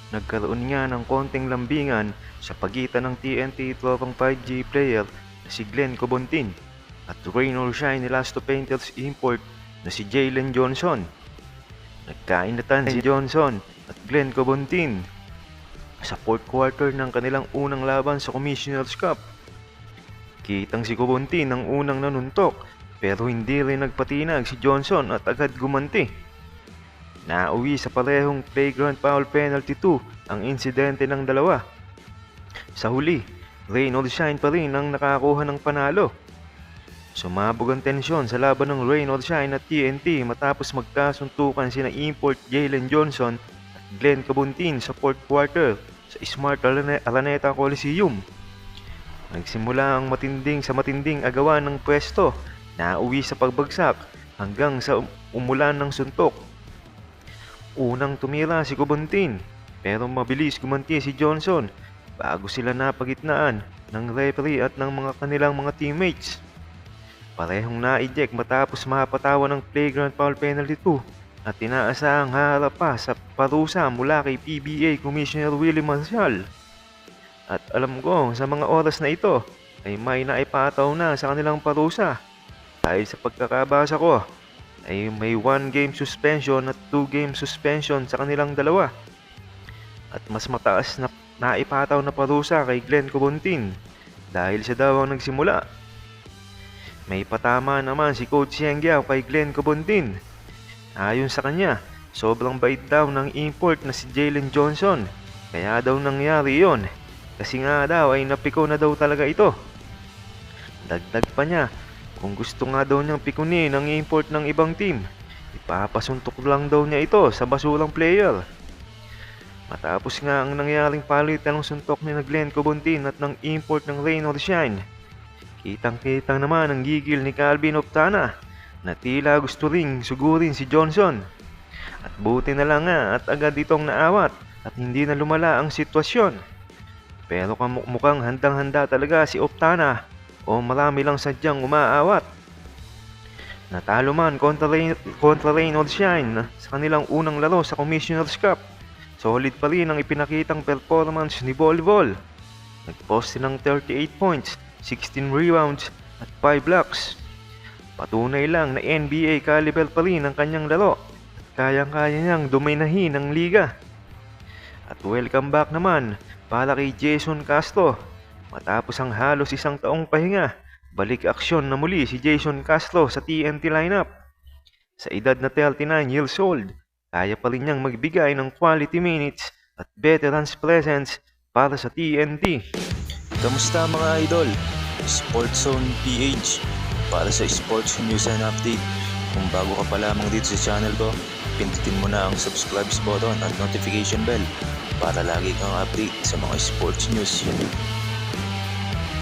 Nagkaroon nga ng konting lambingan sa pagitan ng TNT tropang 5G player na si Glenn Cobontin at Rain or Shine Elasto Painters import na si Jalen Johnson. Nagkainatan si Johnson at Glenn Cobontin sa fourth quarter ng kanilang unang laban sa Commissioner's Cup. Kitang si Cobontin ang unang nanuntok pero hindi rin nagpatinag si Johnson at agad gumanti. Nauwi sa parehong flagrant foul penalty 2 ang insidente ng dalawa. Sa huli, Rain or Shine pa rin ang nakakuha ng panalo. Sumabog ang tensyon sa laban ng Rain or Shine at TNT matapos magkasuntukan sina import Jalen Johnson at Glenn Cobontin sa fourth quarter sa Smart Araneta Coliseum. Nagsimula ang matinding agawan ng pwesto, nauwi sa pagbagsak hanggang sa umulan ng suntok. Unang tumira si Cobontin pero mabilis gumanti si Johnson bago sila napagitnaan ng referee at ng kanilang mga teammates. Parehong na-eject matapos mapatawan ng flagrant foul penalty 2 at inaasahang harap pa sa parusa mula kay PBA Commissioner Willie Marcial. At alam ko sa mga oras na ito ay may naipataw na sa kanilang parusa. Dahil sa pagkakabasa ko ay may 1 game suspension at 2 game suspension sa kanilang dalawa. At mas mataas na naipataw na parusa kay Glenn Cobontin dahil siya daw ang nagsimula. May patama naman si Coach Yengyao kay Glenn Cobontin. Ayon sa kanya, sobrang bait daw ng import na si Jalen Johnson. Kaya daw nangyari yon. Kasi nga daw ay napiko na daw talaga ito. Dagdag pa niya, kung gusto nga daw niyang pikunin ang import ng ibang team, ipapasuntok lang daw niya ito sa basurang player. Matapos nga ang nangyaring palitan ng suntok ni Glenn Cobontin at ng import ng Rain or Shine, kitang-kitang naman ang gigil ni Calvin Oftana na tila gusto ring sugurin si Johnson. At buti na lang nga at agad itong naawat at hindi na lumala ang sitwasyon. Pero mukhang handang-handa talaga si Oftana o marami lang sadyang umaawat. Natalo man kontra Rain or Shine sa kanilang unang laro sa Commissioner's Cup. Solid pa rin ang ipinakitang performance ni Volleyball. Nagpost ng 38 points, 16 rebounds at 5 blocks. Patunay lang na NBA caliber pa rin ang kanyang laro at kayang-kaya niyang dominahin ang liga. At welcome back naman para kay Jason Castro. Matapos ang halos isang taong pahinga, balik aksyon na muli si Jason Castro sa TNT lineup. Sa edad na 39 years old, kaya pa rin niyang magbigay ng quality minutes at veterans presence para sa TNT. Kamusta mga idol? Sports Zone PH para sa sports news and update. Kung bago ka pa lamang dito sa channel ko, pindutin mo na ang subscribe button at notification bell para lagi kang update sa mga sports news.